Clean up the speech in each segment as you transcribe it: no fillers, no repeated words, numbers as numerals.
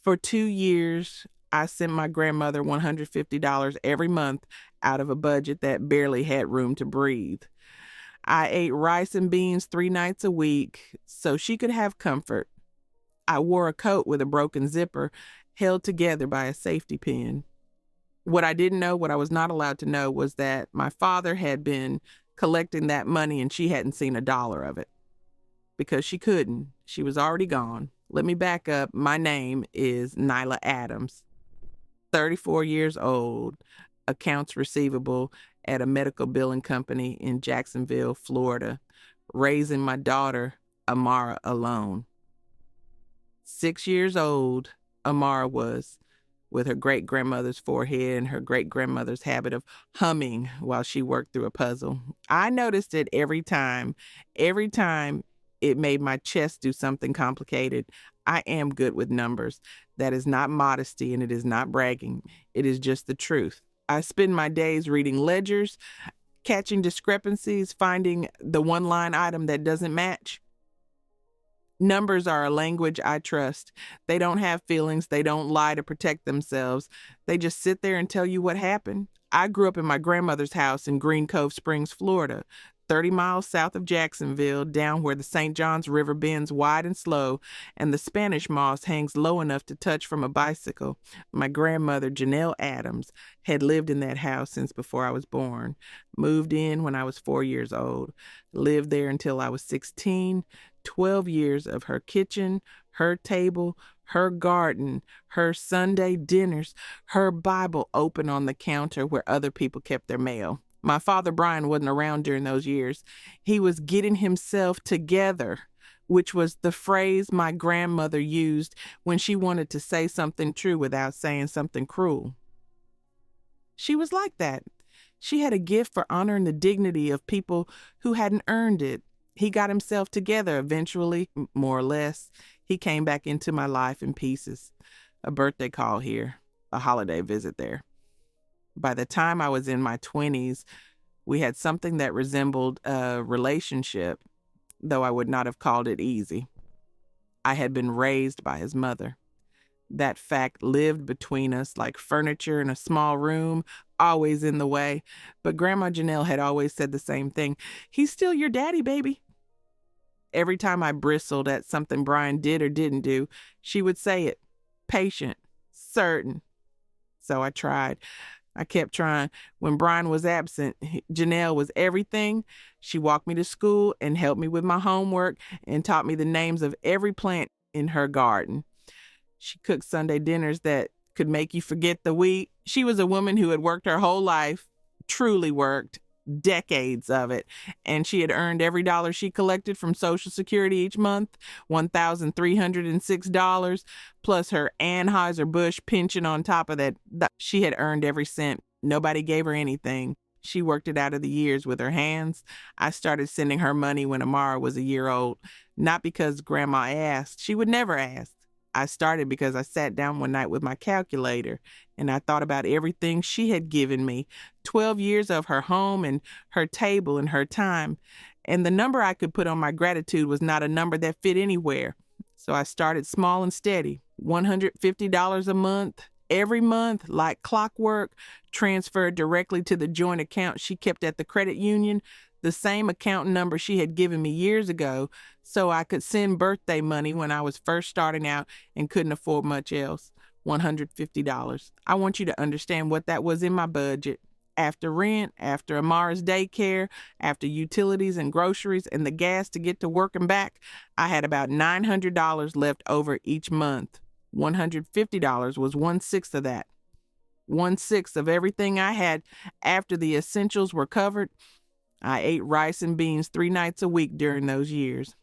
For 2 years, I sent my grandmother $150 every month out of a budget that barely had room to breathe. I ate rice and beans 3 nights a week so she could have comfort. I wore a coat with a broken zipper held together by a safety pin. What I didn't know, what I was not allowed to know, was that my father had been collecting that money and she hadn't seen a dollar of it because she couldn't. She was already gone. Let me back up. My name is Nyla Adams, 34 years old, accounts receivable at a medical billing company in Jacksonville, Florida, raising my daughter, Amara, alone. 6 years old, Amara was, with her great-grandmother's forehead and her great-grandmother's habit of humming while she worked through a puzzle. I noticed it every time it made my chest do something complicated. I am good with numbers. That is not modesty and it is not bragging. It is just the truth. I spend my days reading ledgers, catching discrepancies, finding the one-line item that doesn't match. Numbers are a language I trust. They don't have feelings. They don't lie to protect themselves. They just sit there and tell you what happened. I grew up in my grandmother's house in Green Cove Springs, Florida, 30 miles south of Jacksonville, down where the St. Johns River bends wide and slow and the Spanish moss hangs low enough to touch from a bicycle. My grandmother, Janelle Adams, had lived in that house since before I was born. Moved in when I was 4 years old. Lived there until I was 16. 12 years of her kitchen, her table, her garden, her Sunday dinners, her Bible open on the counter where other people kept their mail. My father, Brian, wasn't around during those years. He was getting himself together, which was the phrase my grandmother used when she wanted to say something true without saying something cruel. She was like that. She had a gift for honoring the dignity of people who hadn't earned it. He got himself together eventually, more or less. He came back into my life in pieces. A birthday call here, a holiday visit there. By the time I was in my 20s, we had something that resembled a relationship, though I would not have called it easy. I had been raised by his mother. That fact lived between us like furniture in a small room, always in the way. But Grandma Janelle had always said the same thing. He's still your daddy, baby. Every time I bristled at something Brian did or didn't do, she would say it. Patient, certain. So I tried. I kept trying. When Brian was absent, Janelle was everything. She walked me to school and helped me with my homework and taught me the names of every plant in her garden. She cooked Sunday dinners that could make you forget the week. She was a woman who had worked her whole life, truly worked, decades of it, and she had earned every dollar she collected from Social Security each month, $1,306, plus her Anheuser-Busch pension on top of that. She had earned every cent. Nobody gave her anything. She worked it out of the years with her hands. I started sending her money when Amara was a year old, not because Grandma asked. She would never ask. I started because I sat down one night with my calculator and I thought about everything she had given me, 12 years of her home and her table and her time. And the number I could put on my gratitude was not a number that fit anywhere. So I started small and steady, $150 a month, every month, like clockwork, transferred directly to the joint account she kept at the credit union, the same account number she had given me years ago, so I could send birthday money when I was first starting out and couldn't afford much else. $150. I want you to understand what that was in my budget. After rent, after Amara's daycare, after utilities and groceries and the gas to get to work and back, I had about $900 left over each month. $150 was 1/6 of that. 1/6 of everything I had after the essentials were covered. I ate rice and beans 3 nights a week during those years.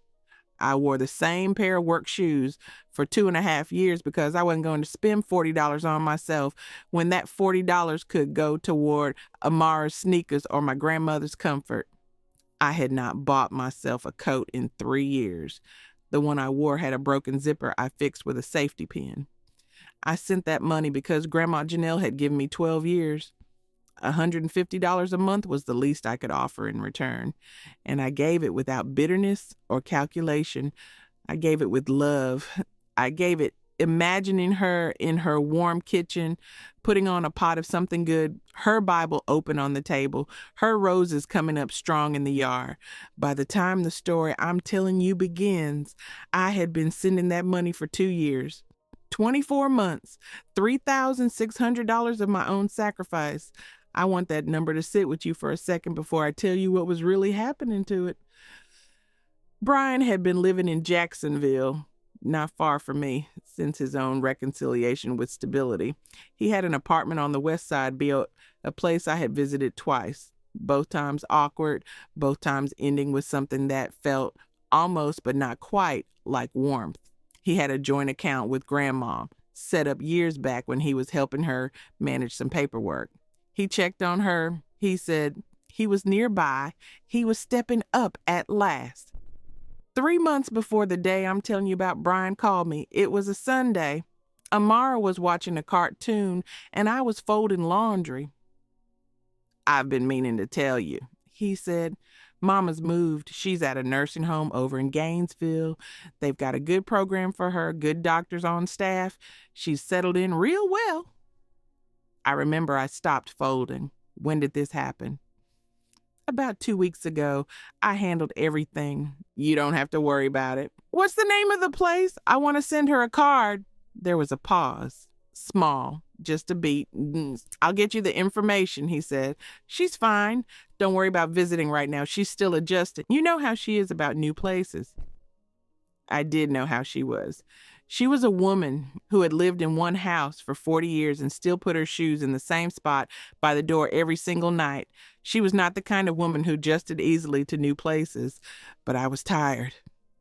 I wore the same pair of work shoes for 2.5 years because I wasn't going to spend $40 on myself when that $40 could go toward Amara's sneakers or my grandmother's comfort. I had not bought myself a coat in 3 years. The one I wore had a broken zipper I fixed with a safety pin. I sent that money because Grandma Janelle had given me 12 years. $150 a month was the least I could offer in return, and I gave it without bitterness or calculation. I gave it with love. I gave it imagining her in her warm kitchen, putting on a pot of something good, her Bible open on the table, her roses coming up strong in the yard. By the time the story I'm telling you begins, I had been sending that money for 2 years. 24 months, $3,600 of my own sacrifice. I want that number to sit with you for a second before I tell you what was really happening to it. Brian had been living in Jacksonville, not far from me, since his own reconciliation with stability. He had an apartment on the west side, a place I had visited twice, both times awkward, both times ending with something that felt almost but not quite like warmth. He had a joint account with Grandma, set up years back when he was helping her manage some paperwork. He checked on her. He said he was nearby. He was stepping up at last. 3 months before the day I'm telling you about, Brian called me. It was a Sunday. Amara was watching a cartoon, and I was folding laundry. I've been meaning to tell you, he said. Mama's moved. She's at a nursing home over in Gainesville. They've got a good program for her, good doctors on staff. She's settled in real well. I remember I stopped folding. When did this happen? About 2 weeks ago. I handled everything. You don't have to worry about it. What's the name of the place? I want to send her a card. There was a pause. Small, just a beat. I'll get you the information, he said. She's fine. Don't worry about visiting right now. She's still adjusting. You know how she is about new places. I did know how she was. She was a woman who had lived in one house for 40 years and still put her shoes in the same spot by the door every single night. She was not the kind of woman who adjusted easily to new places, but I was tired.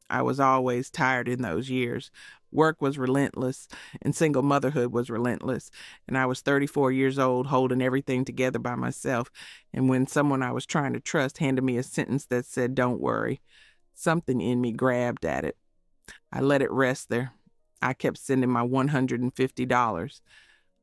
I was always tired in those years. Work was relentless, and single motherhood was relentless, and I was 34 years old holding everything together by myself, and when someone I was trying to trust handed me a sentence that said, "Don't worry," something in me grabbed at it. I let it rest there. I kept sending my $150.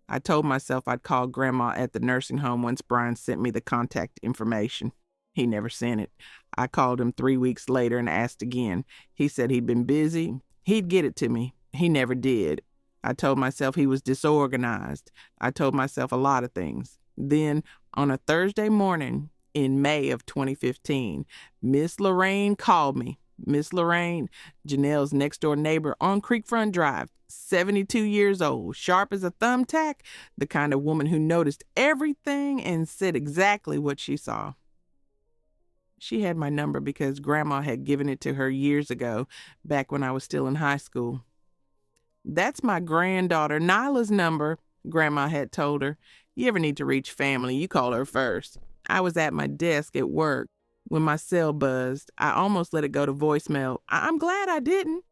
I told myself I'd call Grandma at the nursing home once Brian sent me the contact information. He never sent it. I called him 3 weeks later and asked again. He said he'd been busy. He'd get it to me. He never did. I told myself he was disorganized. I told myself a lot of things. Then, on a Thursday morning in May of 2015, Miss Lorraine called me. Miss Lorraine, Janelle's next-door neighbor on Creekfront Drive, 72 years old, sharp as a thumbtack, the kind of woman who noticed everything and said exactly what she saw. She had my number because Grandma had given it to her years ago, back when I was still in high school. "That's my granddaughter, Nyla's number," Grandma had told her. "You ever need to reach family, you call her first." I was at my desk at work when my cell buzzed. I almost let it go to voicemail. I'm glad I didn't.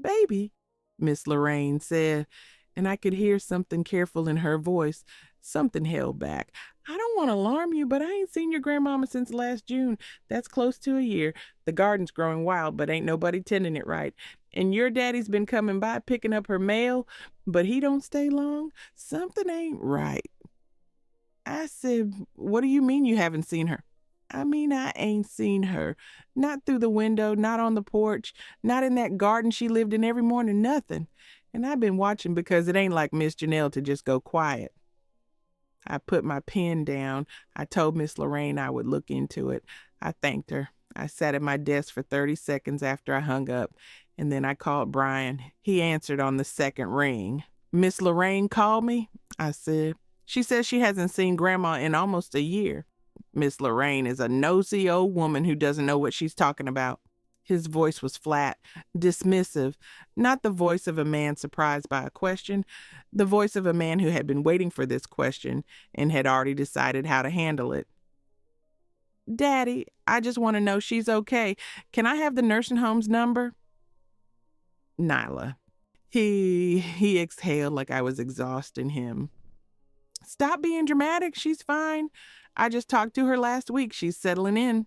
"Baby," Miss Lorraine said, and I could hear something careful in her voice, something held back. "I don't want to alarm you, but I ain't seen your grandmama since last June. That's close to a year. The garden's growing wild, but ain't nobody tending it right. And your daddy's been coming by picking up her mail, but he don't stay long. Something ain't right." I said, "What do you mean you haven't seen her?" "I mean, I ain't seen her. Not through the window, not on the porch, not in that garden she lived in every morning, nothing. And I've been watching because it ain't like Miss Janelle to just go quiet." I put my pen down. I told Miss Lorraine I would look into it. I thanked her. I sat at my desk for 30 seconds after I hung up, and then I called Brian. He answered on the second ring. "Miss Lorraine called me," I said. "She says she hasn't seen Grandma in almost a year." "Miss Lorraine is a nosy old woman who doesn't know what she's talking about." His voice was flat, dismissive, not the voice of a man surprised by a question, the voice of a man who had been waiting for this question and had already decided how to handle it. "Daddy, I just want to know she's okay. Can I have the nursing home's number?" "Nyla." He exhaled like I was exhausting him. "Stop being dramatic. She's fine. I just talked to her last week. She's settling in."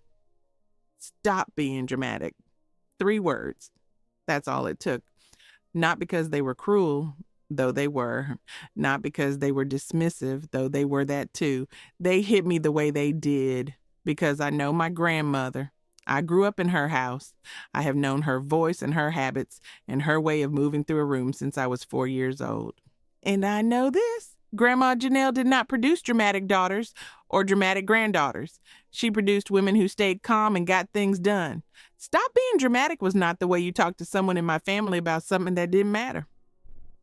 Stop being dramatic. 3 words. That's all it took. Not because they were cruel, though they were. Not because they were dismissive, though they were that too. They hit me the way they did because I know my grandmother. I grew up in her house. I have known her voice and her habits and her way of moving through a room since I was 4 years old. And I know this. Grandma Janelle did not produce dramatic daughters or dramatic granddaughters. She produced women who stayed calm and got things done. Stop being dramatic was not the way you talked to someone in my family about something that didn't matter.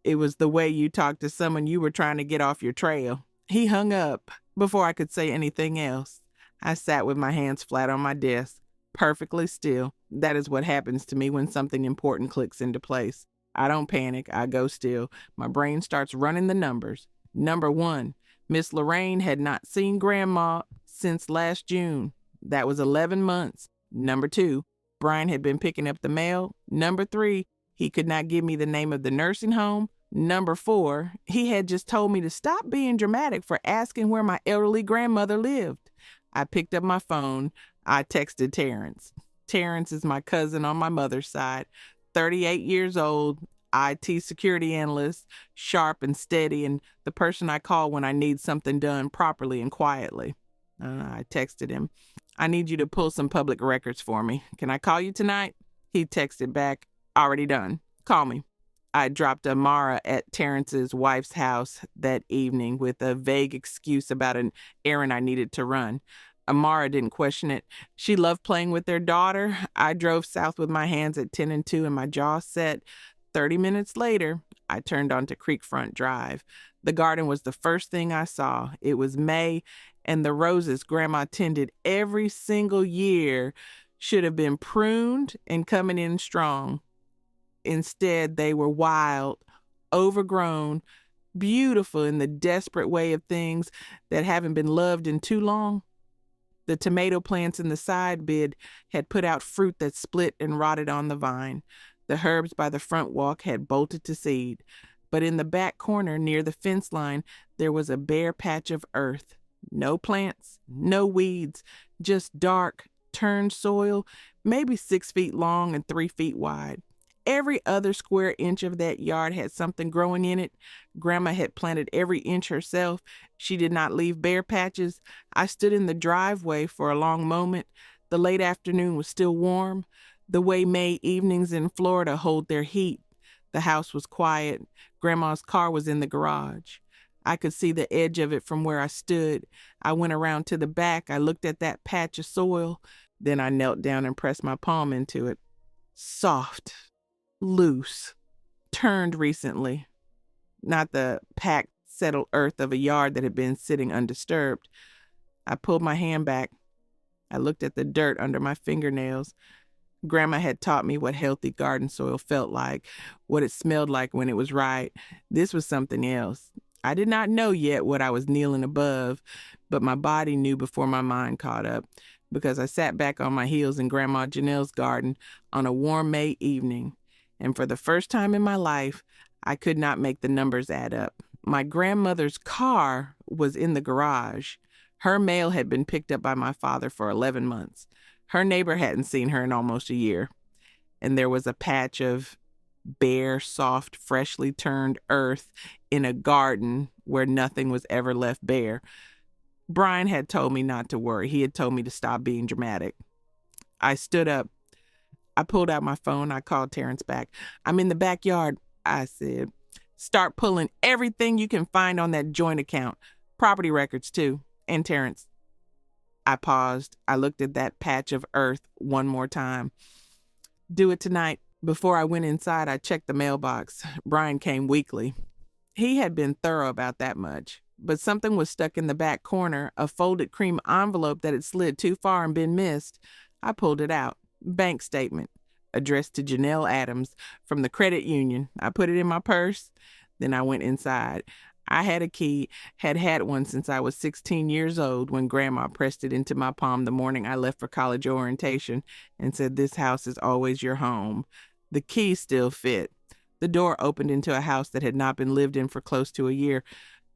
It was the way you talked to someone you were trying to get off your trail. He hung up before I could say anything else. I sat with my hands flat on my desk, perfectly still. That is what happens to me when something important clicks into place. I don't panic. I go still. My brain starts running the numbers. Number 1, Miss Lorraine had not seen Grandma since last June. That was 11 months. Number 2, Brian had been picking up the mail. Number 3, he could not give me the name of the nursing home. Number 4, he had just told me to stop being dramatic for asking where my elderly grandmother lived. I picked up my phone. I texted Terrence. Terrence is my cousin on my mother's side, 38 years old, IT security analyst, sharp and steady, and the person I call when I need something done properly and quietly. I texted him, I need you to pull some public records for me. Can I call you tonight? He texted back, already done. Call me. I dropped Amara at Terrence's wife's house that evening with a vague excuse about an errand I needed to run. Amara didn't question it. She loved playing with their daughter. I drove south with my hands at 10 and 2 and my jaw set. 30 minutes later, I turned onto Creekfront Drive. The garden was the first thing I saw. It was May, and the roses Grandma tended every single year should have been pruned and coming in strong. Instead, they were wild, overgrown, beautiful in the desperate way of things that haven't been loved in too long. The tomato plants in the side bed had put out fruit that split and rotted on the vine. The herbs by the front walk had bolted to seed. But in the back corner near the fence line, there was a bare patch of earth. No plants, no weeds, just dark, turned soil, maybe 6 feet long and 3 feet wide. Every other square inch of that yard had something growing in it. Grandma had planted every inch herself. She did not leave bare patches. I stood in the driveway for a long moment. The late afternoon was still warm, the way May evenings in Florida hold their heat. The house was quiet. Grandma's car was in the garage. I could see the edge of it from where I stood. I went around to the back. I looked at that patch of soil. Then I knelt down and pressed my palm into it. Soft, loose, turned recently. Not the packed, settled earth of a yard that had been sitting undisturbed. I pulled my hand back. I looked at the dirt under my fingernails. Grandma had taught me what healthy garden soil felt like, what it smelled like when it was right. This was something else. I did not know yet what I was kneeling above, but my body knew before my mind caught up, because I sat back on my heels in Grandma Janelle's garden on a warm May evening. And for the first time in my life, I could not make the numbers add up. My grandmother's car was in the garage. Her mail had been picked up by my father for 11 months. Her neighbor hadn't seen her in almost a year. And there was a patch of bare, soft, freshly turned earth in a garden where nothing was ever left bare. Brian had told me not to worry. He had told me to stop being dramatic. I stood up. I pulled out my phone. I called Terrence back. I'm in the backyard, I said. Start pulling everything you can find on that joint account. Property records, too. And Terrence. I paused. I looked at that patch of earth one more time. Do it tonight. Before I went inside, I checked the mailbox. Brian came weekly. He had been thorough about that much. But something was stuck in the back corner, a folded cream envelope that had slid too far and been missed. I pulled it out. Bank statement, addressed to Janelle Adams from the credit union. I put it in my purse. Then I went inside. I had a key, had one since I was 16 years old when Grandma pressed it into my palm the morning I left for college orientation and said, "This house is always your home." The key still fit. The door opened into a house that had not been lived in for close to a year,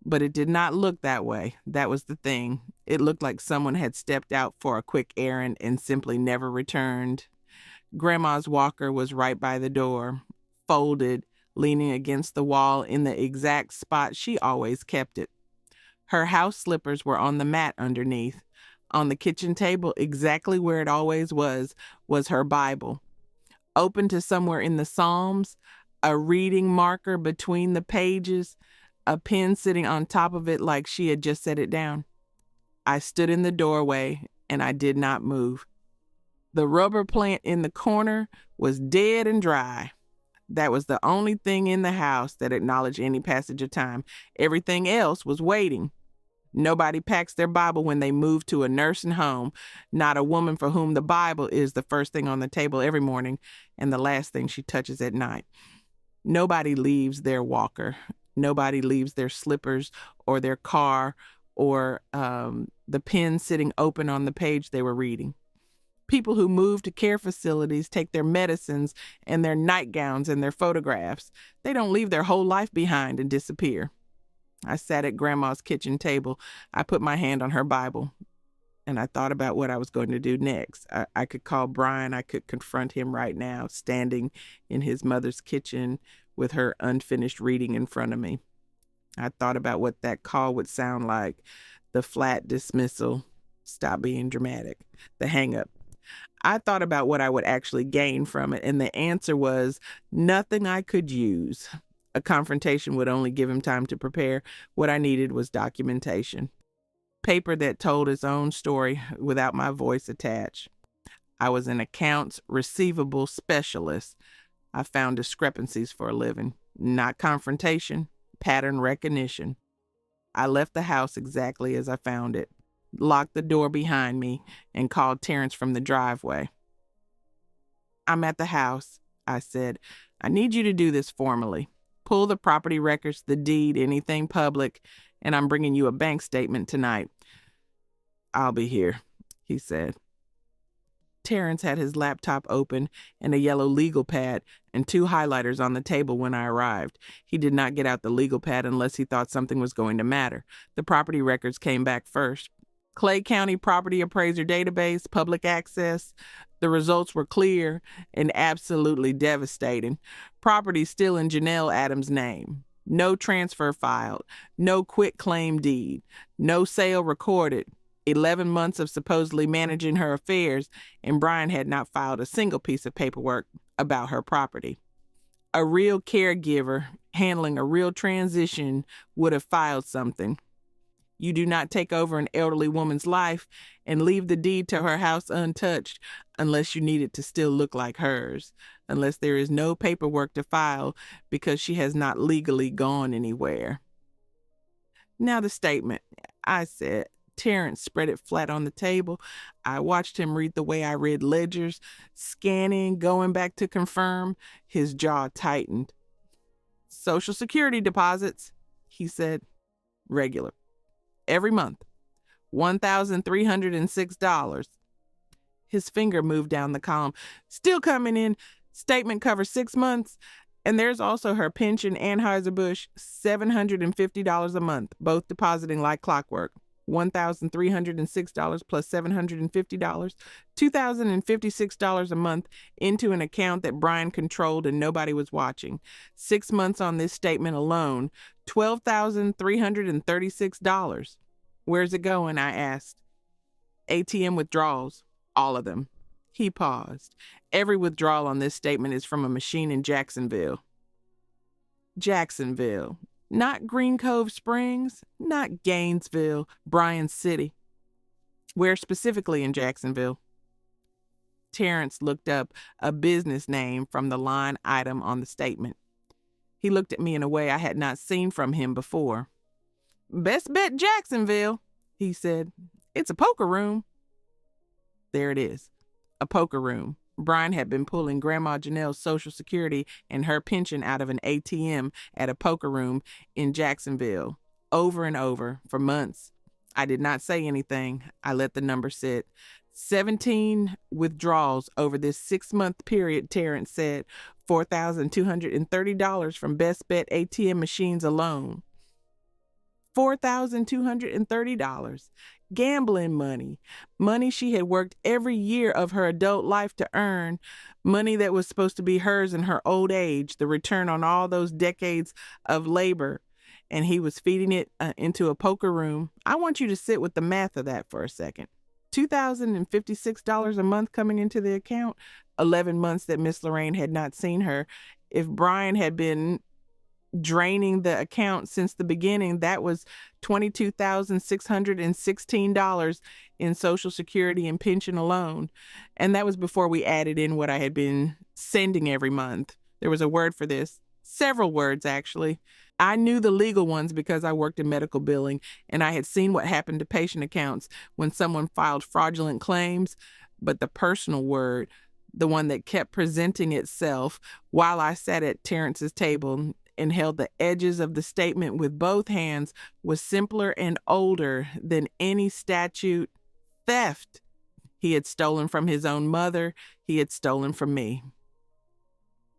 but it did not look that way. That was the thing. It looked like someone had stepped out for a quick errand and simply never returned. Grandma's walker was right by the door, folded, leaning against the wall in the exact spot she always kept it. Her house slippers were on the mat underneath. On the kitchen table, exactly where it always was her Bible. Open to somewhere in the Psalms, a reading marker between the pages, a pen sitting on top of it like she had just set it down. I stood in the doorway and I did not move. The rubber plant in the corner was dead and dry. That was the only thing in the house that acknowledged any passage of time. Everything else was waiting. Nobody packs their Bible when they move to a nursing home, not a woman for whom the Bible is the first thing on the table every morning and the last thing she touches at night. Nobody leaves their walker. Nobody leaves their slippers or their car or the pen sitting open on the page they were reading. People who move to care facilities take their medicines and their nightgowns and their photographs. They don't leave their whole life behind and disappear. I sat at Grandma's kitchen table. I put my hand on her Bible, and I thought about what I was going to do next. I could call Brian. I could confront him right now, standing in his mother's kitchen with her unfinished reading in front of me. I thought about what that call would sound like, the flat dismissal, stop being dramatic, the hang-up. I thought about what I would actually gain from it, and the answer was nothing I could use. A confrontation would only give him time to prepare. What I needed was documentation. Paper that told its own story without my voice attached. I was an accounts receivable specialist. I found discrepancies for a living. Not confrontation, pattern recognition. I left the house exactly as I found it, locked the door behind me, and called Terrence from the driveway. I'm at the house, I said. I need you to do this formally. Pull the property records, the deed, anything public, and I'm bringing you a bank statement tonight. I'll be here, he said. Terrence had his laptop open and a yellow legal pad and 2 highlighters on the table when I arrived. He did not get out the legal pad unless he thought something was going to matter. The property records came back first. Clay County Property Appraiser Database, public access. The results were clear and absolutely devastating. Property still in Janelle Adams' name. No transfer filed. No quitclaim deed. No sale recorded. 11 months of supposedly managing her affairs, and Brian had not filed a single piece of paperwork about her property. A real caregiver handling a real transition would have filed something. You do not take over an elderly woman's life and leave the deed to her house untouched unless you need it to still look like hers, unless there is no paperwork to file because she has not legally gone anywhere. Now the statement, I said. Terrence spread it flat on the table. I watched him read the way I read ledgers, scanning, going back to confirm. His jaw tightened. Social Security deposits, he said. Regular. Every month. $1,306. His finger moved down the column. Still coming in. Statement covers 6 months. And there's also her pension, Anheuser-Busch, $750 a month, both depositing like clockwork. $1,306 plus $750, $2,056 a month into an account that Brian controlled and nobody was watching. 6 months on this statement alone, $12,336. Where's it going? I asked. ATM withdrawals, all of them. He paused. Every withdrawal on this statement is from a machine in Jacksonville. Jacksonville. Not Green Cove Springs, not Gainesville, Bryan City. Where specifically in Jacksonville? Terrence looked up a business name from the line item on the statement. He looked at me in a way I had not seen from him before. Best Bet Jacksonville, he said. It's a poker room. There it is, a poker room. Brian had been pulling Grandma Janelle's Social Security and her pension out of an ATM at a poker room in Jacksonville, over and over, for months. I did not say anything. I let the number sit. 17 withdrawals over this 6-month period, Terrence said. $4,230 from Best Bet ATM machines alone. $4,230. Gambling money. Money she had worked every year of her adult life to earn. Money that was supposed to be hers in her old age, the return on all those decades of labor. And he was feeding it into a poker room. I want you to sit with the math of that for a second. $2,056 a month coming into the account, 11 months that Miss Lorraine had not seen her. If Brian had been draining the account since the beginning, that was $22,616 in Social Security and pension alone. And that was before we added in what I had been sending every month. There was a word for this, several words actually. I knew the legal ones because I worked in medical billing, and I had seen what happened to patient accounts when someone filed fraudulent claims. But the personal word, the one that kept presenting itself while I sat at Terrence's table and held the edges of the statement with both hands, was simpler and older than any statute: theft. He had stolen from his own mother. He had stolen from me.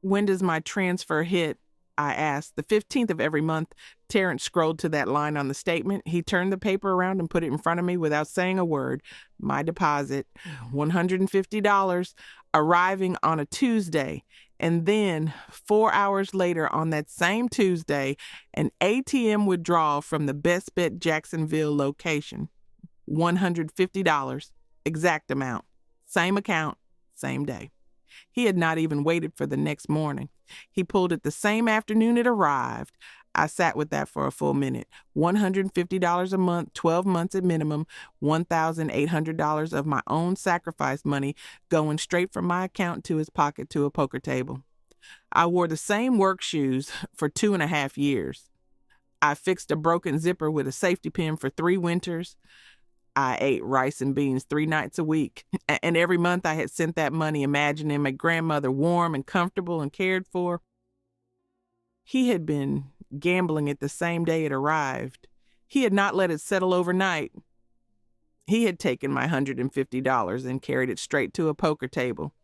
When does my transfer hit? I asked. The 15th of every month. Terrence scrolled to that line on the statement. He turned the paper around and put it in front of me without saying a word. My deposit, $150, arriving on a Tuesday. And then 4 hours later on that same Tuesday, an ATM withdrawal from the Best Bet Jacksonville location. $150, exact amount, same account, same day. He had not even waited for the next morning. He pulled it the same afternoon it arrived. I sat with that for a full minute. $150 a month, 12 months at minimum, $1,800 of my own sacrifice money going straight from my account to his pocket to a poker table. I wore the same work shoes for 2.5 years. I fixed a broken zipper with a safety pin for 3 winters. I ate rice and beans 3 nights a week. And every month I had sent that money imagining my grandmother warm and comfortable and cared for. He had been gambling it the same day it arrived. He had not let it settle overnight. He had taken my $150 and carried it straight to a poker table.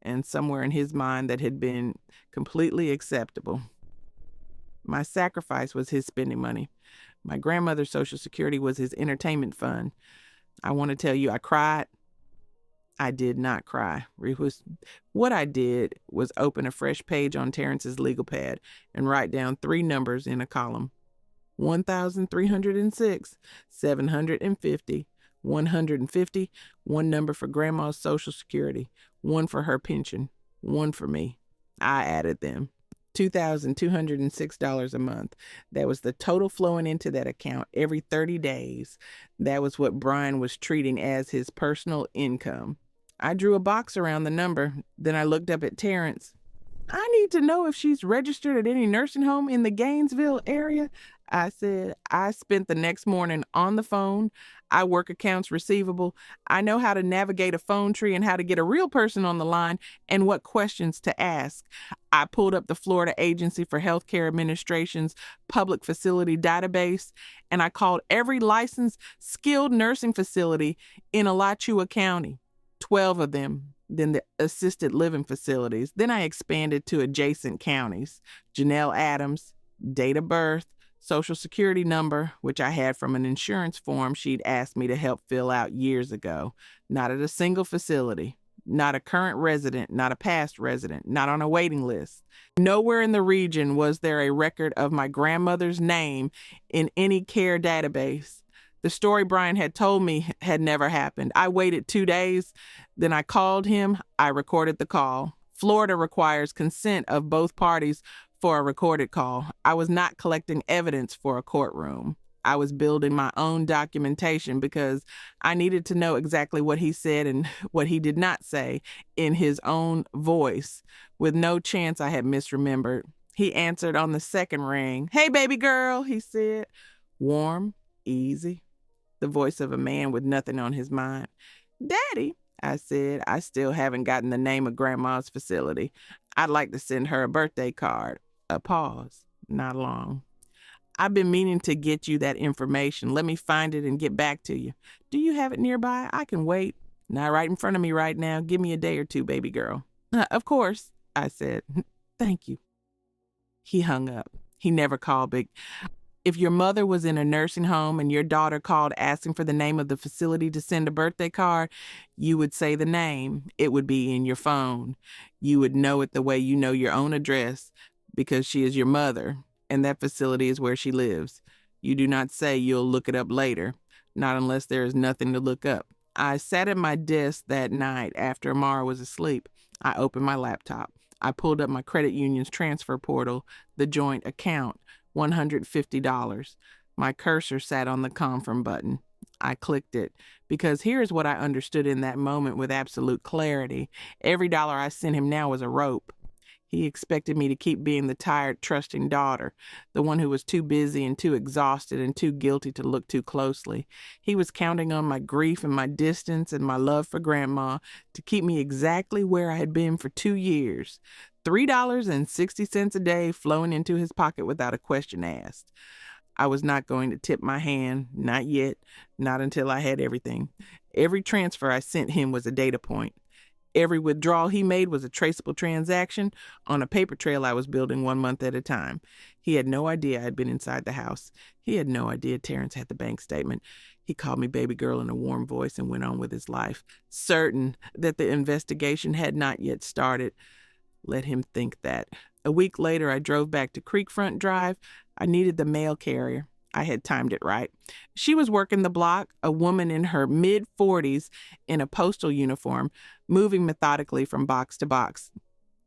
And somewhere in his mind that had been completely acceptable. My sacrifice was his spending money. My grandmother's Social Security was his entertainment fund. I want to tell you, I cried. I did not cry. What I did was open a fresh page on Terrence's legal pad and write down 3 numbers in a column. 1,306, 750, 150, 1 number for Grandma's Social Security, 1 for her pension, 1 for me. I added them. $2,206 a month. That was the total flowing into that account every 30 days. That was what Brian was treating as his personal income. I drew a box around the number. Then I looked up at Terrence. I need to know if she's registered at any nursing home in the Gainesville area. I said. I spent the next morning on the phone. I work accounts receivable. I know how to navigate a phone tree and how to get a real person on the line and what questions to ask. I pulled up the Florida Agency for Healthcare Administration's public facility database, and I called every licensed skilled nursing facility in Alachua County, 12 of them. Then the assisted living facilities. Then I expanded to adjacent counties. Janelle Adams, date of birth, Social Security number, which I had from an insurance form she'd asked me to help fill out years ago. Not at a single facility. Not a current resident, not a past resident, not on a waiting list. Nowhere in the region was there a record of my grandmother's name in any care database. The story Brian had told me had never happened. I waited 2 days. Then I called him. I recorded the call. Florida requires consent of both parties for a recorded call. I was not collecting evidence for a courtroom. I was building my own documentation because I needed to know exactly what he said and what he did not say in his own voice, with no chance I had misremembered. He answered on the second ring. "Hey, baby girl," he said. Warm, easy. The voice of a man with nothing on his mind. "Daddy," I said. "I still haven't gotten the name of Grandma's facility. I'd like to send her a birthday card." A pause. Not long. "I've been meaning to get you that information. Let me find it and get back to you. Do you have it nearby? I can wait." "Not right in front of me right now. Give me a day or 2, baby girl." Of course," I said. "Thank you." He hung up. He never called back. If your mother was in a nursing home and your daughter called asking for the name of the facility to send a birthday card, you would say the name. It would be in your phone. You would know it the way you know your own address because she is your mother and that facility is where she lives. You do not say you'll look it up later, not unless there is nothing to look up. I sat at my desk that night after Amara was asleep. I opened my laptop. I pulled up my credit union's transfer portal, the joint account, $150. My cursor sat on the confirm button. I clicked it because here's what I understood in that moment with absolute clarity. Every dollar I sent him now was a rope. He expected me to keep being the tired, trusting daughter, the one who was too busy and too exhausted and too guilty to look too closely. He was counting on my grief and my distance and my love for Grandma to keep me exactly where I had been for 2 years. $3.60 a day flowing into his pocket without a question asked. I was not going to tip my hand, not yet, not until I had everything. Every transfer I sent him was a data point. Every withdrawal he made was a traceable transaction on a paper trail I was building 1 month at a time. He had no idea I had been inside the house. He had no idea Terrence had the bank statement. He called me baby girl in a warm voice and went on with his life, certain that the investigation had not yet started. Let him think that. A week later, I drove back to Creekfront Drive. I needed the mail carrier. I had timed it right. She was working the block, a woman in her mid-40s in a postal uniform, moving methodically from box to box.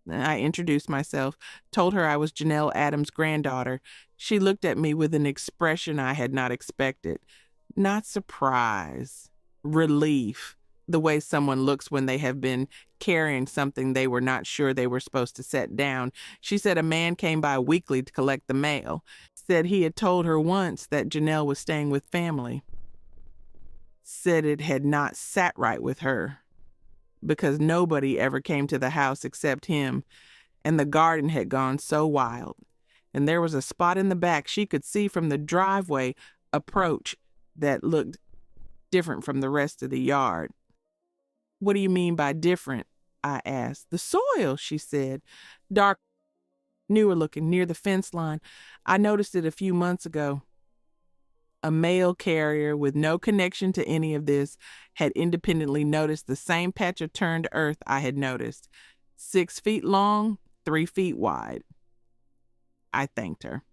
I introduced myself, told her I was Janelle Adams' granddaughter. She looked at me with an expression I had not expected. Not surprise, relief, the way someone looks when they have been carrying something they were not sure they were supposed to set down. She said a man came by weekly to collect the mail. Said he had told her once that Janelle was staying with family. Said it had not sat right with her because nobody ever came to the house except him, and the garden had gone so wild. And there was a spot in the back she could see from the driveway approach that looked different from the rest of the yard. What do you mean by different? I asked. The soil, she said. Dark, newer looking, near the fence line. I noticed it a few months ago. A mail carrier with no connection to any of this had independently noticed the same patch of turned earth I had noticed. 6 feet long, 3 feet wide. I thanked her.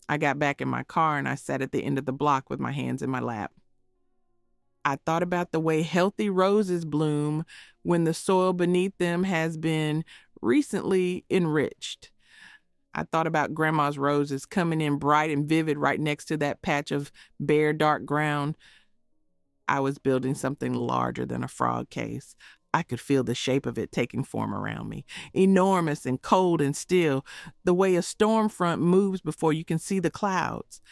I got back in my car and I sat at the end of the block with my hands in my lap. I thought about the way healthy roses bloom when the soil beneath them has been recently enriched. I thought about Grandma's roses coming in bright and vivid right next to that patch of bare, dark ground. I was building something larger than a frog case. I could feel the shape of it taking form around me, enormous and cold and still, the way a storm front moves before you can see the clouds.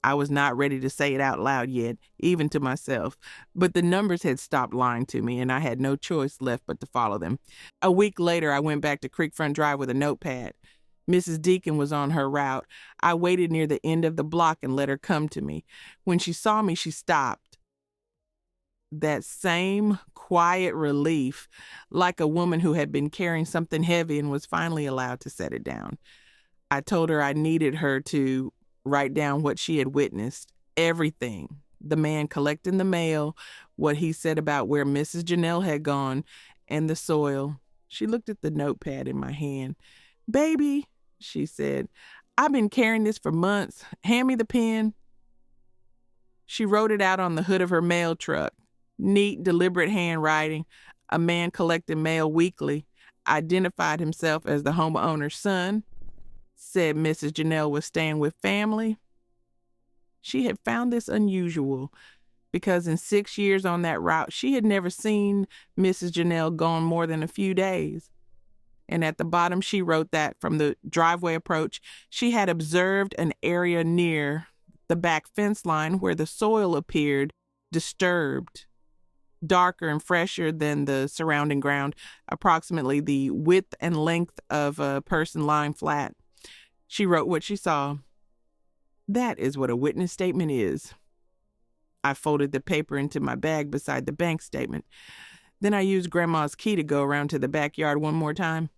I was not ready to say it out loud yet, even to myself, but the numbers had stopped lying to me and I had no choice left but to follow them. A week later, I went back to Creekfront Drive with a notepad. Mrs. Deacon was on her route. I waited near the end of the block and let her come to me. When she saw me, she stopped. That same quiet relief, like a woman who had been carrying something heavy and was finally allowed to set it down. I told her I needed her to write down what she had witnessed, everything. The man collecting the mail, what he said about where Mrs. Janelle had gone, and the soil. She looked at the notepad in my hand. Baby, she said, I've been carrying this for months. Hand me the pen. She wrote it out on the hood of her mail truck. Neat, deliberate handwriting. A man collecting mail weekly. Identified himself as the homeowner's son. Said Mrs. Janelle was staying with family. She had found this unusual because in 6 years on that route, she had never seen Mrs. Janelle gone more than a few days. And at the bottom, she wrote that from the driveway approach, she had observed an area near the back fence line where the soil appeared disturbed, darker and fresher than the surrounding ground, approximately the width and length of a person lying flat. She wrote what she saw. That is what a witness statement is. I folded the paper into my bag beside the bank statement. Then I used Grandma's key to go around to the backyard one more time.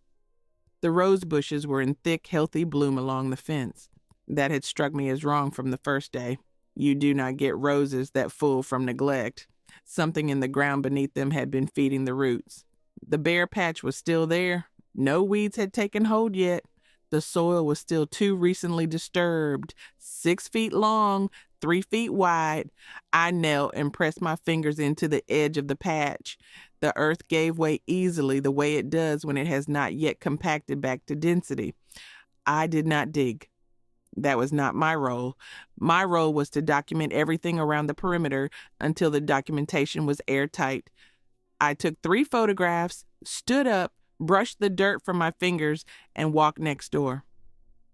The rose bushes were in thick, healthy bloom along the fence. That had struck me as wrong from the first day. You do not get roses that full from neglect. Something in the ground beneath them had been feeding the roots. The bare patch was still there. No weeds had taken hold yet. The soil was still too recently disturbed, 6 feet long, 3 feet wide. I knelt and pressed my fingers into the edge of the patch. The earth gave way easily, the way it does when it has not yet compacted back to density. I did not dig. That was not my role. My role was to document everything around the perimeter until the documentation was airtight. I took 3 photographs, stood up, brushed the dirt from my fingers, and walked next door.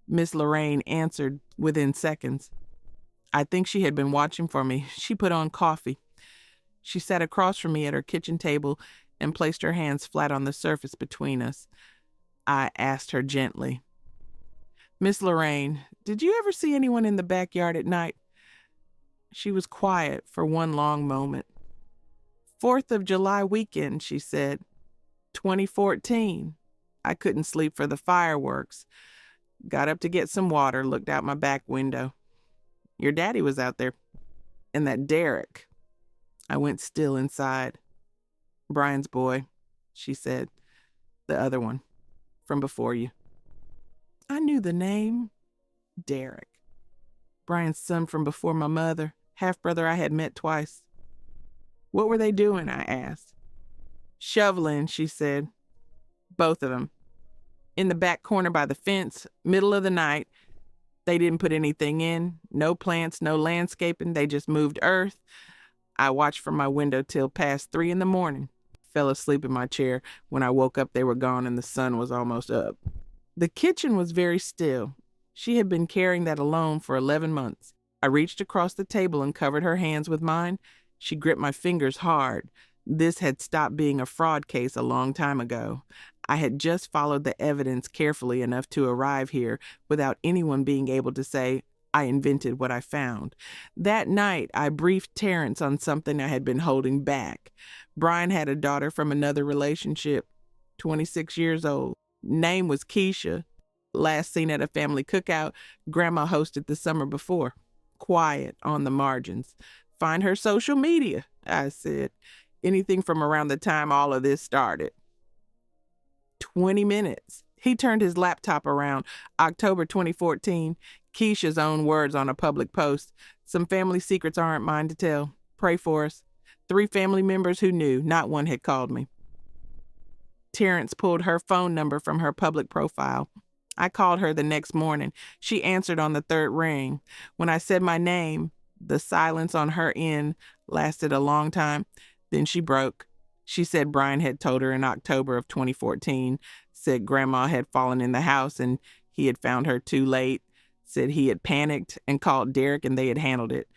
Miss Lorraine answered within seconds. I think she had been watching for me. She put on coffee. She sat across from me at her kitchen table and placed her hands flat on the surface between us. I asked her gently, "Miss Lorraine, did you ever see anyone in the backyard at night?" She was quiet for one long moment. "4th of July weekend," she said. 2014. I couldn't sleep for the fireworks. Got up to get some water, looked out my back window. Your daddy was out there. And that Derek. I went still inside. "Brian's boy," she said. "The other one. From before you." I knew the name. Derek. Brian's son from before my mother. Half-brother I had met twice. "What were they doing?" I asked. "Shoveling," she said. "Both of them. In the back corner by the fence, middle of the night. They didn't put anything in. No plants, no landscaping. They just moved earth. I watched from my window till past 3 a.m. Fell asleep in my chair. When I woke up, they were gone and the sun was almost up." The kitchen was very still. She had been carrying that alone for 11 months. I reached across the table and covered her hands with mine. She gripped my fingers hard. This had stopped being a fraud case a long time ago. I had just followed the evidence carefully enough to arrive here without anyone being able to say, I invented what I found. That night, I briefed Terrence on something I had been holding back. Brian had a daughter from another relationship, 26 years old. Name was Keisha. Last seen at a family cookout Grandma hosted the summer before. Quiet on the margins. Find her social media, I said. Anything from around the time all of this started. 20 minutes. He turned his laptop around. October 2014. Keisha's own words on a public post. "Some family secrets aren't mine to tell. Pray for us." 3 family members who knew. Not one had called me. Terrence pulled her phone number from her public profile. I called her the next morning. She answered on the 3rd ring. When I said my name, the silence on her end lasted a long time. Then she broke. She said Brian had told her in October of 2014, said Grandma had fallen in the house and he had found her too late, said he had panicked and called Derek and they had handled it.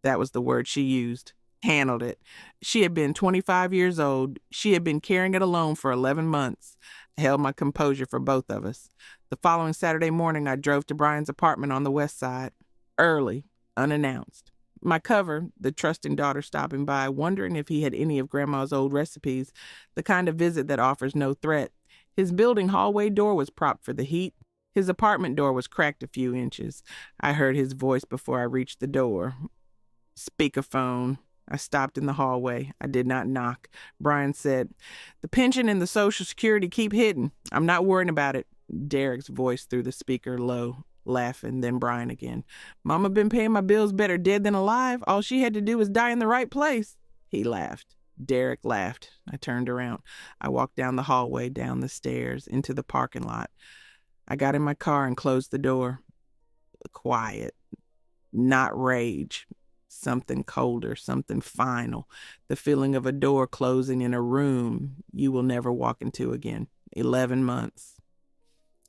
That was the word she used. Handled it. She had been 25 years old. She had been carrying it alone for 11 months. I held my composure for both of us. The following Saturday morning, I drove to Brian's apartment on the west side. Early, unannounced. My cover, the trusting daughter stopping by, wondering if he had any of Grandma's old recipes, the kind of visit that offers no threat. His building hallway door was propped for the heat. His apartment door was cracked a few inches. I heard his voice before I reached the door. Speakerphone. I stopped in the hallway. I did not knock. Brian said, "The pension and the Social Security keep hitting. I'm not worrying about it." Derek's voice through the speaker, low, laughing, then Brian again. "Mama been paying my bills better dead than alive. All she had to do was die in the right place." He laughed. Derek laughed. I turned around. I walked down the hallway, down the stairs, into the parking lot. I got in my car and closed the door. Quiet. Not rage. Something colder, something final. The feeling of a door closing in a room you will never walk into again. 11 months.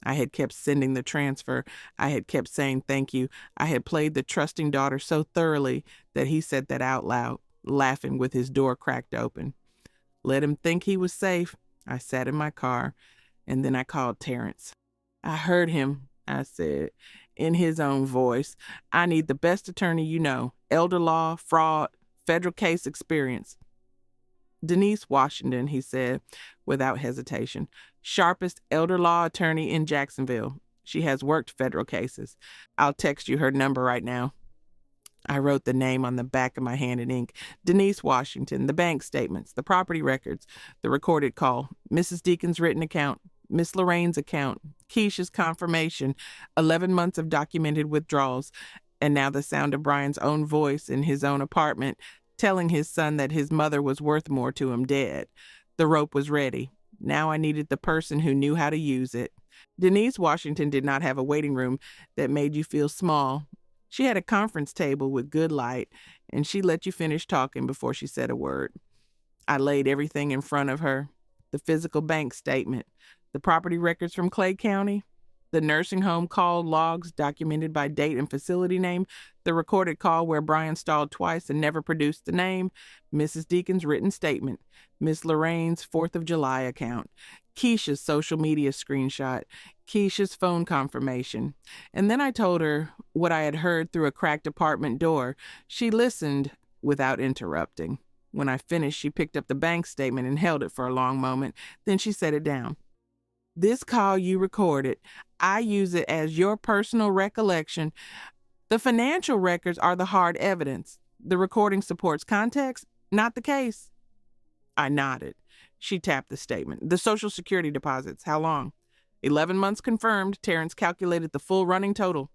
I had kept sending the transfer. I had kept saying thank you. I had played the trusting daughter so thoroughly that he said that out loud, laughing with his door cracked open. Let him think he was safe. I sat in my car, and then I called Terrence. "I heard him," I said, in his own voice. "I need the best attorney you know. Elder law, fraud, federal case experience." "Denise Washington," he said, without hesitation. "Sharpest elder law attorney in Jacksonville. She has worked federal cases. I'll text you her number right now." I wrote the name on the back of my hand in ink. Denise Washington, the bank statements, the property records, the recorded call, Mrs. Deacon's written account, Miss Lorraine's account, Keisha's confirmation, 11 months of documented withdrawals, and now the sound of Brian's own voice in his own apartment telling his son that his mother was worth more to him dead. The rope was ready. Now I needed the person who knew how to use it. Denise Washington did not have a waiting room that made you feel small. She had a conference table with good light, and she let you finish talking before she said a word. I laid everything in front of her: the physical bank statement, the property records from Clay County, the nursing home call logs documented by date and facility name, the recorded call where Brian stalled twice and never produced the name, Mrs. Deacon's written statement, Miss Lorraine's 4th of July account, Keisha's social media screenshot, Keisha's phone confirmation. And then I told her what I had heard through a cracked apartment door. She listened without interrupting. When I finished, she picked up the bank statement and held it for a long moment. Then she set it down. This call you recorded, I use it as your personal recollection. The financial records are the hard evidence. The recording supports context, not the case. I nodded. She tapped the statement. The Social Security deposits, how long? 11 months confirmed. Terrence calculated the full running total.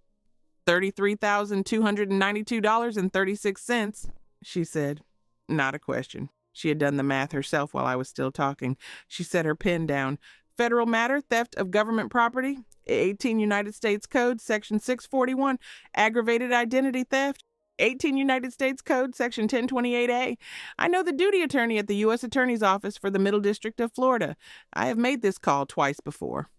$33,292.36, she said. Not a question. She had done the math herself while I was still talking. She set her pen down. Federal matter, theft of government property, 18 United States Code, Section 641, aggravated identity theft, 18 United States Code, Section 1028A. I know the duty attorney at the U.S. Attorney's Office for the Middle District of Florida. I have made this call twice before.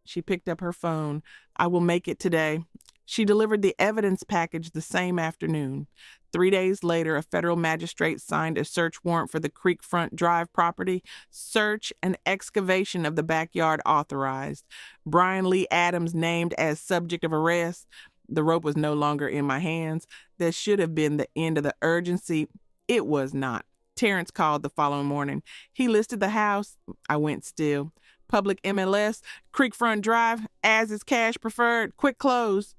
She picked up her phone. I will make it today. She delivered the evidence package the same afternoon. 3 days later, a federal magistrate signed a search warrant for the Creekfront Drive property. Search and excavation of the backyard authorized. Brian Lee Adams named as subject of arrest. The rope was no longer in my hands. That should have been the end of the urgency. It was not. Terrence called the following morning. He listed the house. I went still. Public MLS, Creekfront Drive, as is cash preferred, quick close.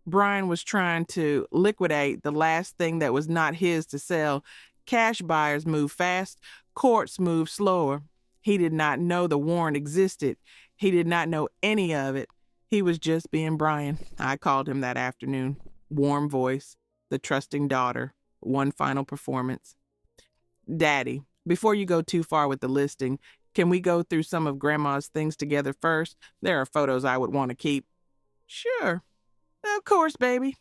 Brian was trying to liquidate the last thing that was not his to sell. Cash buyers move fast, courts move slower. He did not know the warrant existed. He did not know any of it. He was just being Brian. I called him that afternoon. Warm voice, the trusting daughter, one final performance. Daddy, before you go too far with the listing, can we go through some of Grandma's things together first? There are photos I would want to keep. Sure. Of course, baby.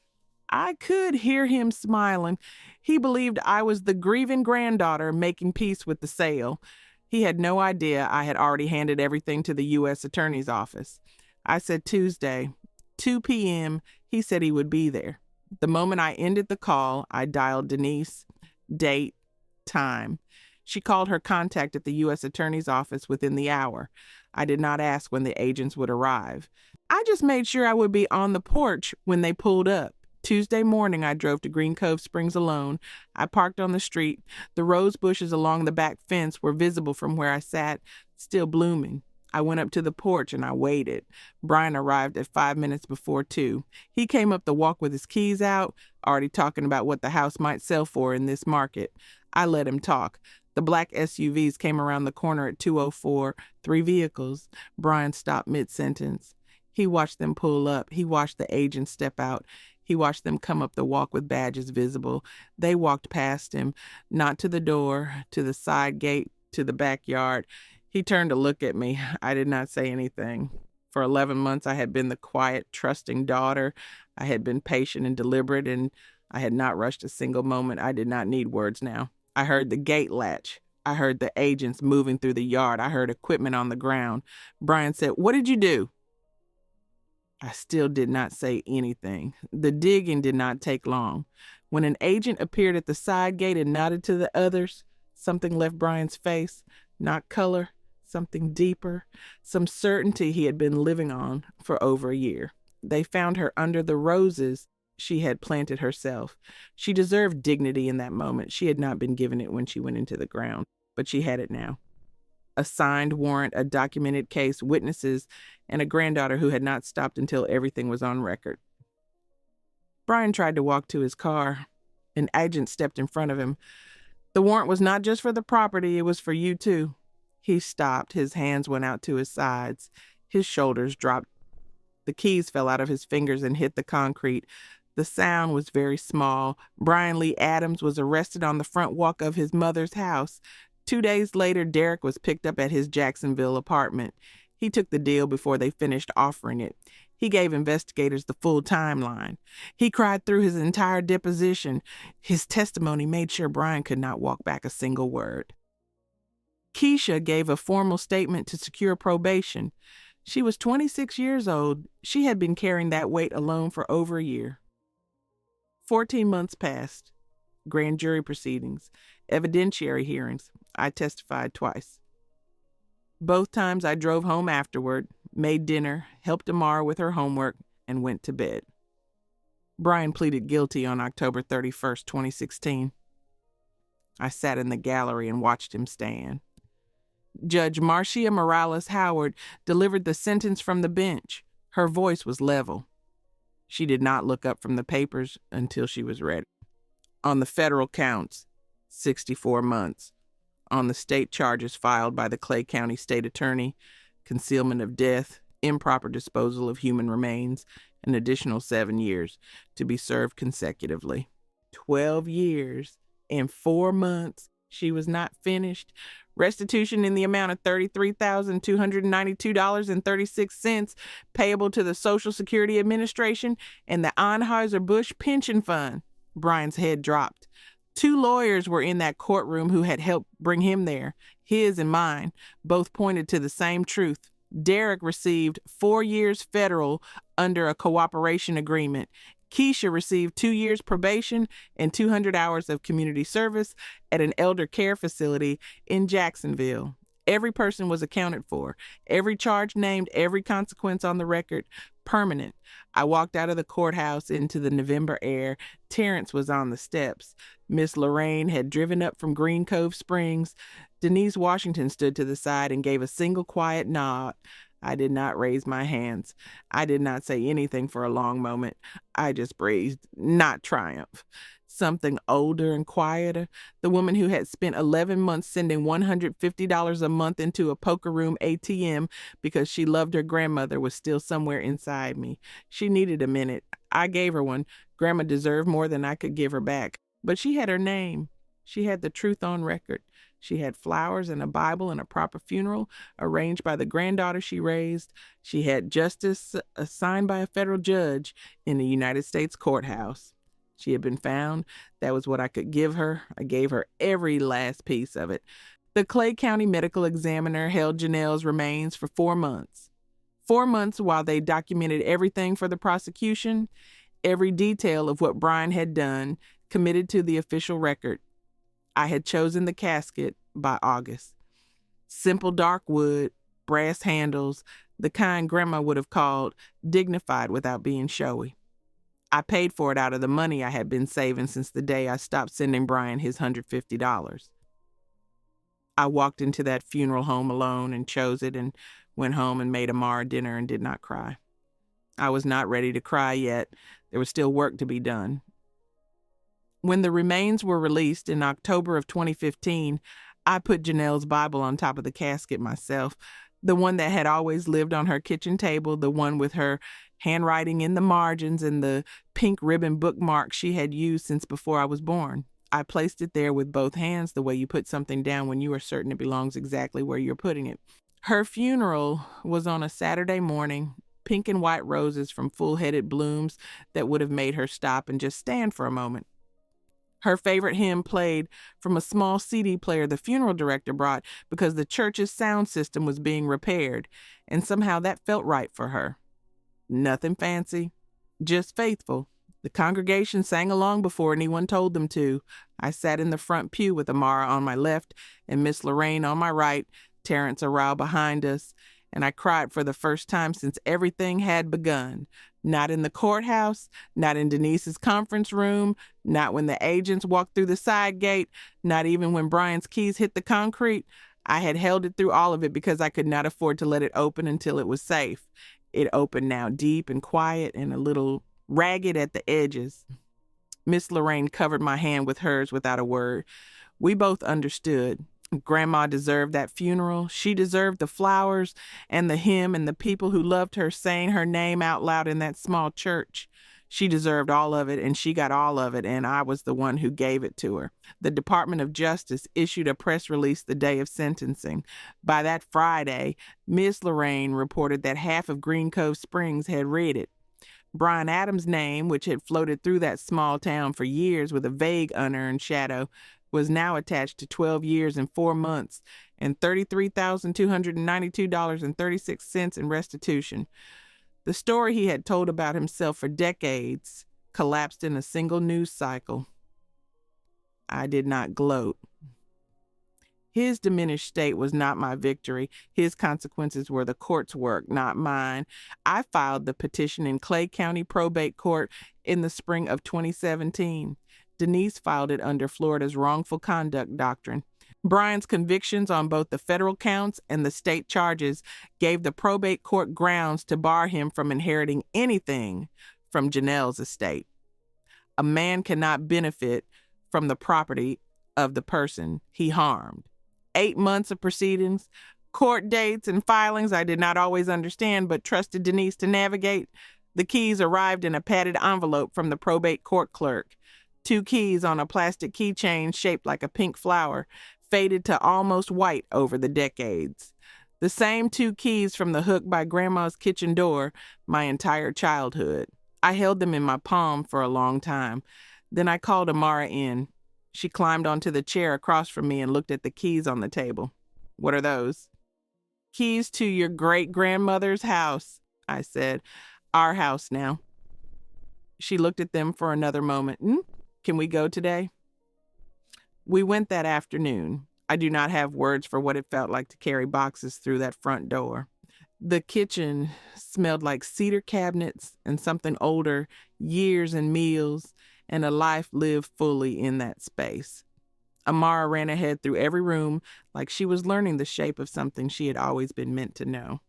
I could hear him smiling. He believed I was the grieving granddaughter making peace with the sale. He had no idea I had already handed everything to the U.S. Attorney's Office. I said Tuesday, 2 p.m. He said he would be there. The moment I ended the call, I dialed Denise, date, time. She called her contact at the U.S. Attorney's Office within the hour. I did not ask when the agents would arrive. I just made sure I would be on the porch when they pulled up. Tuesday morning, I drove to Green Cove Springs alone. I parked on the street. The rose bushes along the back fence were visible from where I sat, still blooming. I went up to the porch and I waited. Brian arrived at 5 minutes before 2. He came up the walk with his keys out, already talking about what the house might sell for in this market. I let him talk. The black SUVs came around the corner at 2:04, 3 vehicles. Brian stopped mid-sentence. He watched them pull up. He watched the agents step out. He watched them come up the walk with badges visible. They walked past him, not to the door, to the side gate, to the backyard. He turned to look at me. I did not say anything. For 11 months, I had been the quiet, trusting daughter. I had been patient and deliberate, and I had not rushed a single moment. I did not need words now. I heard the gate latch. I heard the agents moving through the yard. I heard equipment on the ground. Brian said, "What did you do?" I still did not say anything. The digging did not take long. When an agent appeared at the side gate and nodded to the others, something left Brian's face. Not color, something deeper, some certainty he had been living on for over a year. They found her under the roses she had planted herself. She deserved dignity in that moment. She had not been given it when she went into the ground, but she had it now. A signed warrant, a documented case, witnesses, and a granddaughter who had not stopped until everything was on record. Brian tried to walk to his car. An agent stepped in front of him. "The warrant was not just for the property, it was for you too." He stopped. His hands went out to his sides. His shoulders dropped. The keys fell out of his fingers and hit the concrete. The sound was very small. Brian Lee Adams was arrested on the front walk of his mother's house. 2 days later, Derek was picked up at his Jacksonville apartment. He took the deal before they finished offering it. He gave investigators the full timeline. He cried through his entire deposition. His testimony made sure Brian could not walk back a single word. Keisha gave a formal statement to secure probation. She was 26 years old. She had been carrying that weight alone for over a year. 14 months passed. Grand jury proceedings, evidentiary hearings. I testified twice. Both times I drove home afterward, made dinner, helped Amara with her homework, and went to bed. Brian pleaded guilty on October 31st, 2016. I sat in the gallery and watched him stand. Judge Marcia Morales Howard delivered the sentence from the bench. Her voice was level. She did not look up from the papers until she was ready. On the federal counts, 64 months. On the state charges filed by the Clay County State Attorney, concealment of death, improper disposal of human remains, an additional 7 years to be served consecutively. 12 years and 4 months. She was not finished. Restitution in the amount of $33,292.36 payable to the Social Security Administration and the Anheuser-Busch Pension Fund. Brian's head dropped. 2 lawyers were in that courtroom who had helped bring him there. His and mine both pointed to the same truth. Derek received 4 years federal under a cooperation agreement. Keisha received 2 years probation and 200 hours of community service at an elder care facility in Jacksonville. Every person was accounted for. Every charge named, every consequence on the record, permanent. I walked out of the courthouse into the November air. Terrence was on the steps. Miss Lorraine had driven up from Green Cove Springs. Denise Washington stood to the side and gave a single quiet nod. I did not raise my hands. I did not say anything for a long moment. I just breathed, not triumph. Something older and quieter. The woman who had spent 11 months sending $150 a month into a poker room ATM because she loved her grandmother was still somewhere inside me. She needed a minute. I gave her one. Grandma deserved more than I could give her back. But she had her name. She had the truth on record. She had flowers and a Bible and a proper funeral arranged by the granddaughter she raised. She had justice assigned by a federal judge in the United States courthouse. She had been found. That was what I could give her. I gave her every last piece of it. The Clay County Medical Examiner held Janelle's remains for 4 months. 4 months while they documented everything for the prosecution, every detail of what Brian had done, committed to the official record. I had chosen the casket by August. Simple dark wood, brass handles, the kind Grandma would have called dignified without being showy. I paid for it out of the money I had been saving since the day I stopped sending Brian his $150. I walked into that funeral home alone and chose it and went home and made Amara dinner and did not cry. I was not ready to cry yet. There was still work to be done. When the remains were released in October of 2015, I put Janelle's Bible on top of the casket myself, the one that had always lived on her kitchen table, the one with her handwriting in the margins and the pink ribbon bookmark she had used since before I was born. I placed it there with both hands, the way you put something down when you are certain it belongs exactly where you're putting it. Her funeral was on a Saturday morning, pink and white roses from full-headed blooms that would have made her stop and just stand for a moment. Her favorite hymn played from a small CD player the funeral director brought because the church's sound system was being repaired, and somehow that felt right for her. Nothing fancy, just faithful. The congregation sang along before anyone told them to. I sat in the front pew with Amara on my left and Miss Lorraine on my right, Terrence a row behind us, and I cried for the first time since everything had begun. Not in the courthouse, not in Denise's conference room, not when the agents walked through the side gate, not even when Brian's keys hit the concrete. I had held it through all of it because I could not afford to let it open until it was safe. It opened now deep and quiet and a little ragged at the edges. Miss Lorraine covered my hand with hers without a word. We both understood. Grandma deserved that funeral. She deserved the flowers and the hymn and the people who loved her saying her name out loud in that small church. She deserved all of it, and she got all of it, and I was the one who gave it to her. The Department of Justice issued a press release the day of sentencing. By that Friday, Miss Lorraine reported that half of Green Cove Springs had read it. Brian Adams' name, which had floated through that small town for years with a vague unearned shadow, was now attached to 12 years and 4 months and $33,292.36 in restitution. The story he had told about himself for decades collapsed in a single news cycle. I did not gloat. His diminished state was not my victory. His consequences were the court's work, not mine. I filed the petition in Clay County Probate Court in the spring of 2017. Denise filed it under Florida's wrongful conduct doctrine. Brian's convictions on both the federal counts and the state charges gave the probate court grounds to bar him from inheriting anything from Janelle's estate. A man cannot benefit from the property of the person he harmed. 8 months of proceedings, court dates and filings I did not always understand but trusted Denise to navigate. The keys arrived in a padded envelope from the probate court clerk. 2 keys on a plastic keychain shaped like a pink flower, faded to almost white over the decades. The same 2 keys from the hook by Grandma's kitchen door my entire childhood. I held them in my palm for a long time. Then I called Amara in. She climbed onto the chair across from me and looked at the keys on the table. "What are those?" "Keys to your great-grandmother's house," I said. "Our house now." She looked at them for another moment. "Can we go today?" We went that afternoon. I do not have words for what it felt like to carry boxes through that front door. The kitchen smelled like cedar cabinets and something older, years and meals, and a life lived fully in that space. Amara ran ahead through every room like she was learning the shape of something she had always been meant to know.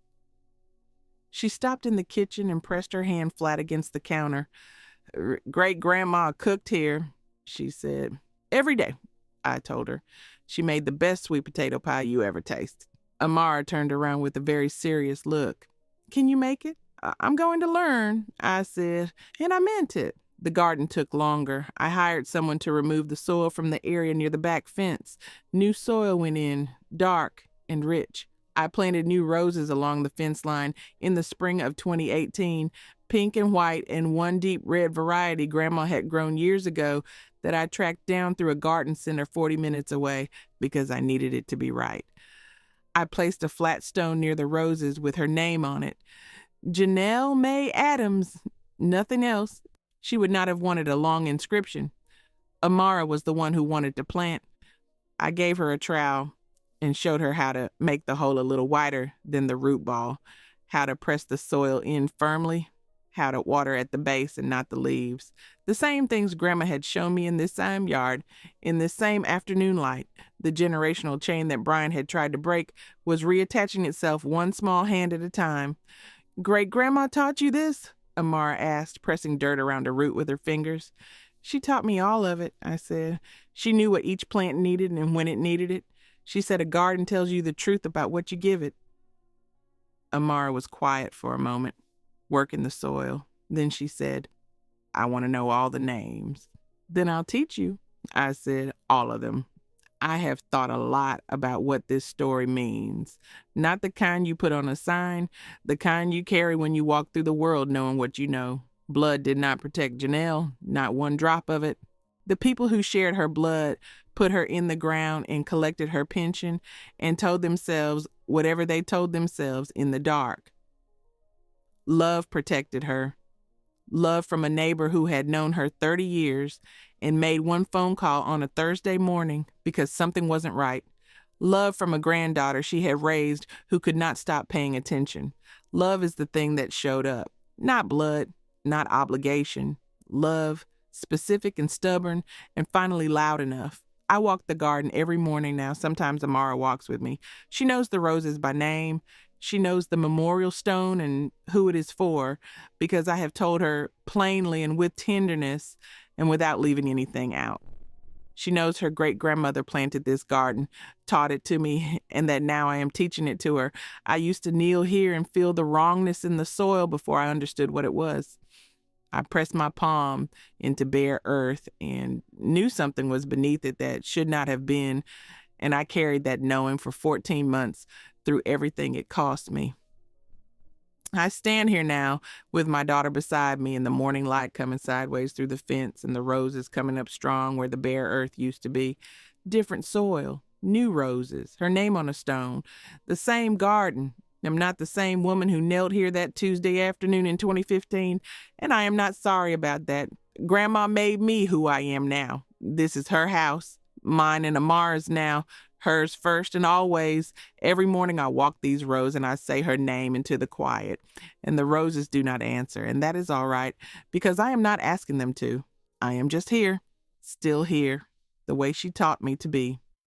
She stopped in the kitchen and pressed her hand flat against the counter. "Great-grandma cooked here," she said. "Every day," I told her. "She made the best sweet potato pie you ever tasted." Amara turned around with a very serious look. "Can you make it?" "I'm going to learn," I said, and I meant it. The garden took longer. I hired someone to remove the soil from the area near the back fence. New soil went in, dark and rich. I planted new roses along the fence line in the spring of 2018, pink and white and one deep red variety Grandma had grown years ago that I tracked down through a garden center 40 minutes away because I needed it to be right. I placed a flat stone near the roses with her name on it. Janelle May Adams, nothing else. She would not have wanted a long inscription. Amara was the one who wanted to plant. I gave her a trowel and showed her how to make the hole a little wider than the root ball, how to press the soil in firmly, how to water at the base and not the leaves. The same things Grandma had shown me in this same yard, in this same afternoon light. The generational chain that Brian had tried to break was reattaching itself one small hand at a time. "Great-grandma taught you this?" Amara asked, pressing dirt around a root with her fingers. "She taught me all of it," I said. "She knew what each plant needed and when it needed it. She said a garden tells you the truth about what you give it." Amara was quiet for a moment, working the soil. Then she said, "I want to know all the names." "Then I'll teach you," I said, "all of them. I have thought a lot about what this story means. Not the kind you put on a sign, the kind you carry when you walk through the world knowing what you know. Blood did not protect Janelle, not one drop of it. The people who shared her blood put her in the ground and collected her pension and told themselves whatever they told themselves in the dark. Love protected her. Love from a neighbor who had known her 30 years and made one phone call on a Thursday morning because something wasn't right. Love from a granddaughter she had raised who could not stop paying attention. Love is the thing that showed up. Not blood, not obligation. Love, specific and stubborn, and finally loud enough. I walk the garden every morning now. Sometimes Amara walks with me. She knows the roses by name. She knows the memorial stone and who it is for because I have told her plainly and with tenderness and without leaving anything out. She knows her great-grandmother planted this garden, taught it to me, and that now I am teaching it to her. I used to kneel here and feel the wrongness in the soil before I understood what it was. I pressed my palm into bare earth and knew something was beneath it that should not have been, and I carried that knowing for 14 months through everything it cost me. I stand here now with my daughter beside me and the morning light coming sideways through the fence and the roses coming up strong where the bare earth used to be. Different soil, new roses, her name on a stone, the same garden. I'm not the same woman who knelt here that Tuesday afternoon in 2015, and I am not sorry about that. Grandma made me who I am now. This is her house, mine and Amara's now. Hers first and always. Every morning I walk these rows and I say her name into the quiet. And the roses do not answer. And that is all right, because I am not asking them to. I am just here, still here, the way she taught me to be.